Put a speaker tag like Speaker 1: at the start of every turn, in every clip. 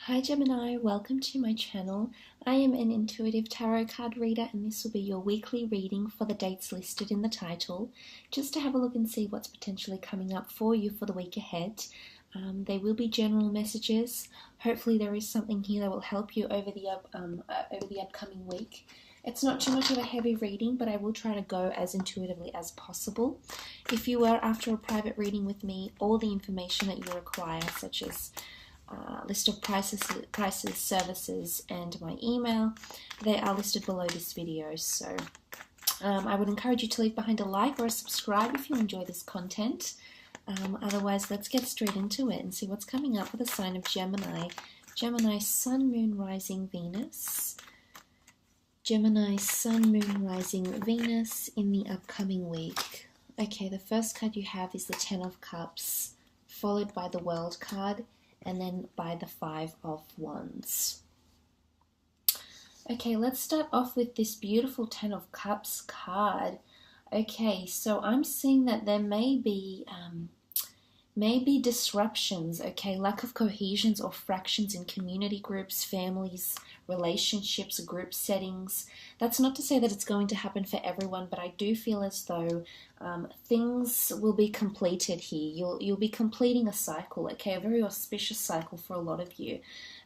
Speaker 1: Hi Gemini, welcome to my channel. I am an intuitive tarot card reader and this will be your weekly reading for the dates listed in the title, just to have a look and see what's potentially coming up for you for the week ahead. They will be general messages. Hopefully there is something here that will help you over the upcoming week. It's not too much of a heavy reading, but I will try to go as intuitively as possible. If you were after a private reading with me, all the information that you require, such as list of prices, services, and my email, they are listed below this video. So I would encourage you to leave behind a like or a subscribe if you enjoy this content. Otherwise, let's get straight into it and see what's coming up for the sign of Gemini. Gemini, Sun, Moon, Rising, Venus. Gemini, Sun, Moon, Rising, Venus in the upcoming week. Okay, the first card you have is the Ten of Cups, followed by the World card, and then by the Five of Wands. Okay, let's start off with this beautiful Ten of Cups card. Okay, so I'm seeing that there may be disruptions, okay, lack of cohesions or fractions in community groups, families, relationships, group settings. That's not to say that it's going to happen for everyone, but I do feel as though things will be completed here. You'll be completing a cycle, okay, a very auspicious cycle for a lot of you.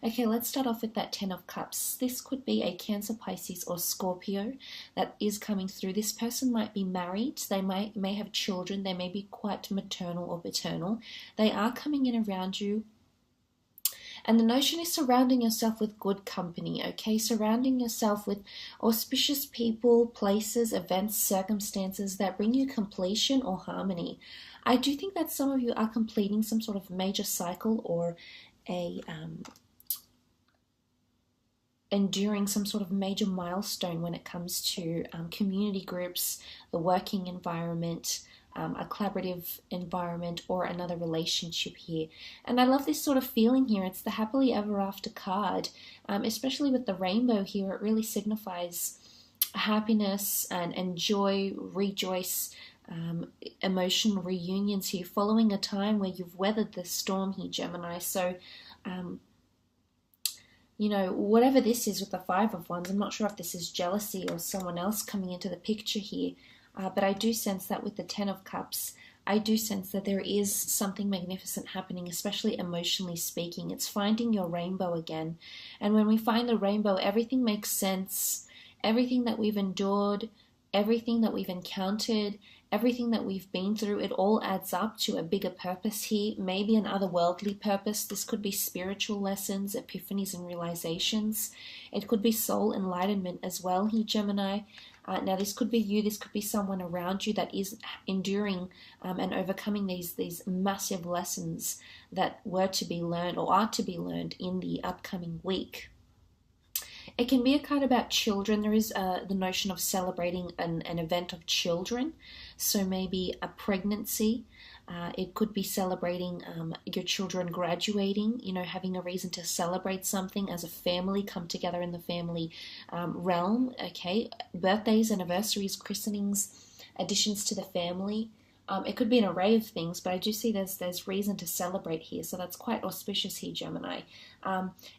Speaker 1: Okay, let's start off with that Ten of Cups. This could be a Cancer, Pisces, or Scorpio that is coming through. This person might be married. They may have children. They may be quite maternal or paternal. They are coming in around you. And the notion is surrounding yourself with good company, okay? Surrounding yourself with auspicious people, places, events, circumstances that bring you completion or harmony. I do think that some of you are completing some sort of major cycle or enduring some sort of major milestone when it comes to community groups, the working environment, a collaborative environment, or another relationship here. And I love this sort of feeling here. It's the happily ever after card, especially with the rainbow here. It really signifies happiness and joy, rejoice, emotional reunions here following a time where you've weathered the storm here, Gemini. So you know, whatever this is with the Five of Wands, I'm not sure if this is jealousy or someone else coming into the picture here, but I do sense that with the Ten of Cups, I do sense that there is something magnificent happening, especially emotionally speaking. It's finding your rainbow again. And when we find the rainbow, everything makes sense. Everything that we've endured, everything that we've encountered, everything that we've been through, it all adds up to a bigger purpose here, maybe an otherworldly purpose. This could be spiritual lessons, epiphanies, and realizations. It could be soul enlightenment as well here, Gemini. Now, this could be you, this could be someone around you that is enduring and overcoming these massive lessons that were to be learned or are to be learned in the upcoming week. It can be a card about children. There is the notion of celebrating an event of children. So maybe a pregnancy. It could be celebrating your children graduating, you know, having a reason to celebrate something as a family, come together in the family realm, okay? Birthdays, anniversaries, christenings, additions to the family. It could be an array of things, but I do see there's reason to celebrate here, so that's quite auspicious here, Gemini.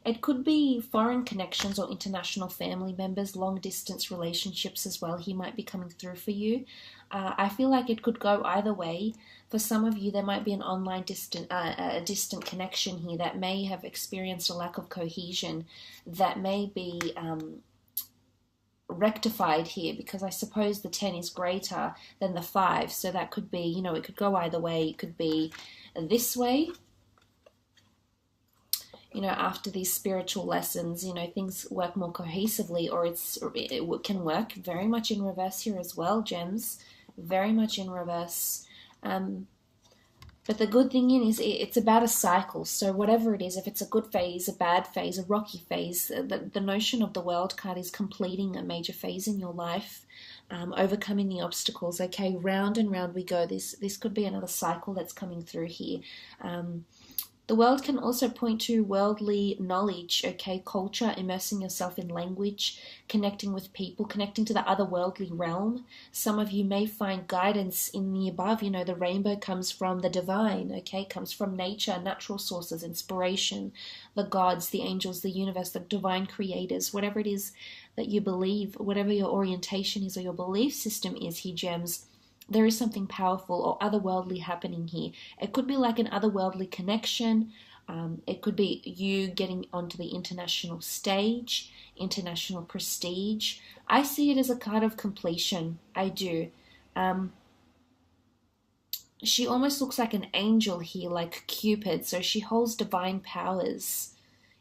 Speaker 1: It could be foreign connections or international family members, long-distance relationships as well. He might be coming through for you. I feel like it could go either way. For some of you, there might be an online distant connection here that may have experienced a lack of cohesion, that may be rectified here, because I suppose the 10 is greater than the 5, so that could be, you know, it could go either way. It could be this way, you know, after these spiritual lessons, you know, things work more cohesively, or it can work very much in reverse here as well, gems, very much in reverse. But the good thing is it's about a cycle. So whatever it is, if it's a good phase, a bad phase, a rocky phase, the notion of the World card is completing a major phase in your life, overcoming the obstacles. Okay, round and round we go. This could be another cycle that's coming through here. The world can also point to worldly knowledge, okay, culture, immersing yourself in language, connecting with people, connecting to the otherworldly realm. Some of you may find guidance in the above. You know, the rainbow comes from the divine, okay, comes from nature, natural sources, inspiration, the gods, the angels, the universe, the divine creators, whatever it is that you believe, whatever your orientation is or your belief system is here, gems. There is something powerful or otherworldly happening here. It could be like an otherworldly connection. It could be you getting onto the international stage, international prestige. I see it as a card of completion. I do. She almost looks like an angel here, like Cupid. So she holds divine powers,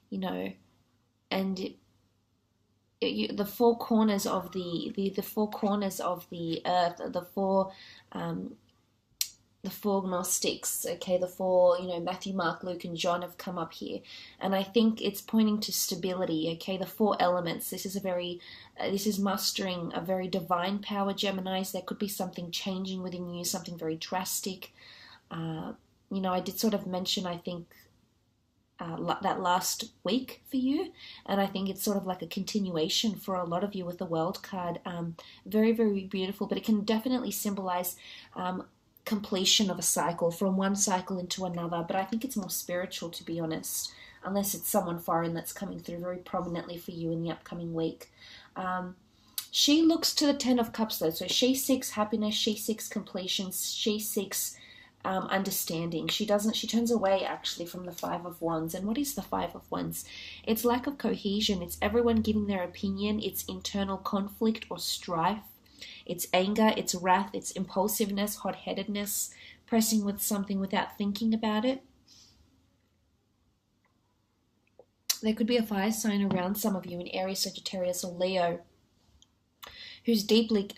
Speaker 1: you know, and the four corners of the four corners of the earth, the four Gnostics, okay, the four, you know, Matthew, Mark, Luke, and John have come up here, and I think it's pointing to stability. Okay, the four elements. This is mustering a very divine power, Geminis. There could be something changing within you, something very drastic. You know, I did sort of mention, I think, that last week for you, and I think it's sort of like a continuation for a lot of you with the World card. Very, very beautiful, but it can definitely symbolize completion of a cycle, from one cycle into another, but I think it's more spiritual, to be honest, unless it's someone foreign that's coming through very prominently for you in the upcoming week. She looks to the Ten of Cups, though, so she seeks happiness, she seeks completion, she seeks understanding. She turns away actually from the Five of Wands. And what is the Five of Wands? It's lack of cohesion. It's everyone giving their opinion. It's internal conflict or strife. It's anger. It's wrath. It's impulsiveness, hot-headedness, pressing with something without thinking about it. There could be a fire sign around some of you in Aries, Sagittarius, or Leo who's deeply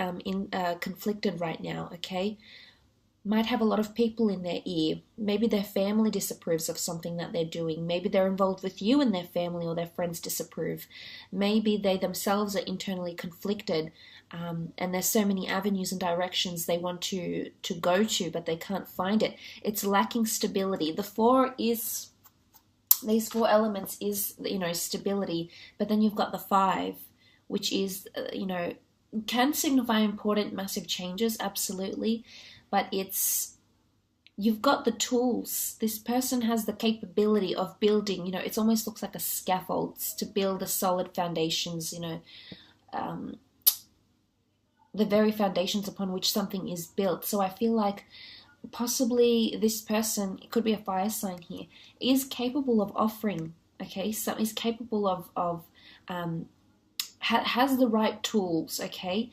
Speaker 1: conflicted right now, okay? Might have a lot of people in their ear. Maybe their family disapproves of something that they're doing. Maybe they're involved with you and their family, or their friends disapprove. Maybe they themselves are internally conflicted, and there's so many avenues and directions they want to go to, but they can't find it. It's lacking stability. These four elements is, you know, stability, but then you've got the five, which is, you know, can signify important, massive changes, absolutely. But you've got the tools. This person has the capability of building, you know, it almost looks like a scaffold to build the solid foundations, you know, the very foundations upon which something is built. So I feel like possibly this person, it could be a fire sign here, is capable of offering, okay, so is capable of has the right tools, okay,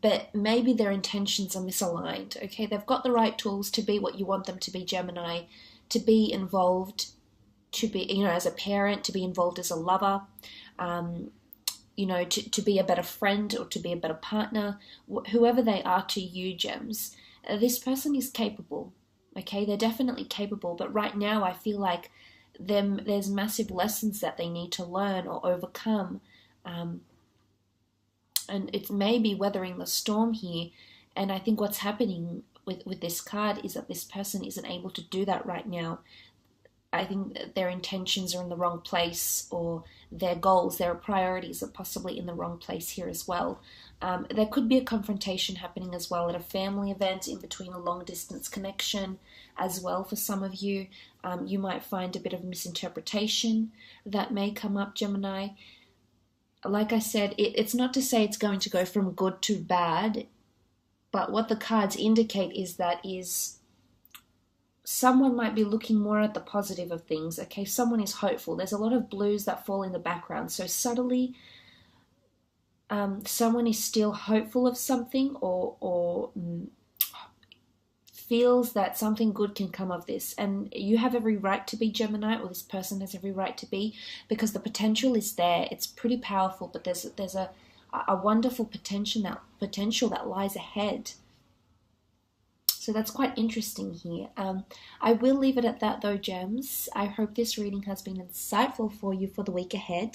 Speaker 1: but maybe their intentions are misaligned, okay? They've got the right tools to be what you want them to be, Gemini, to be involved, to be, you know, as a parent, to be involved as a lover, you know, to be a better friend or to be a better partner, whoever they are to you, Gems. This person is capable, okay? They're definitely capable, but right now I feel like there's massive lessons that they need to learn or overcome, and it's maybe weathering the storm here. And I think what's happening with this card is that this person isn't able to do that right now. I think that their intentions are in the wrong place, or their goals, their priorities are possibly in the wrong place here as well. There could be a confrontation happening as well at a family event, in between a long distance connection as well for some of you. You might find a bit of misinterpretation that may come up, Gemini. Like I said, it's not to say it's going to go from good to bad, but what the cards indicate is that someone might be looking more at the positive of things, okay? Someone is hopeful. There's a lot of blues that fall in the background. So subtly, someone is still hopeful of something, or feels that something good can come of this. And you have every right to be, Gemini, or this person has every right to be, because the potential is there. It's pretty powerful, but there's a wonderful potential that lies ahead. So that's quite interesting here. I will leave it at that though, Gems. I hope this reading has been insightful for you for the week ahead.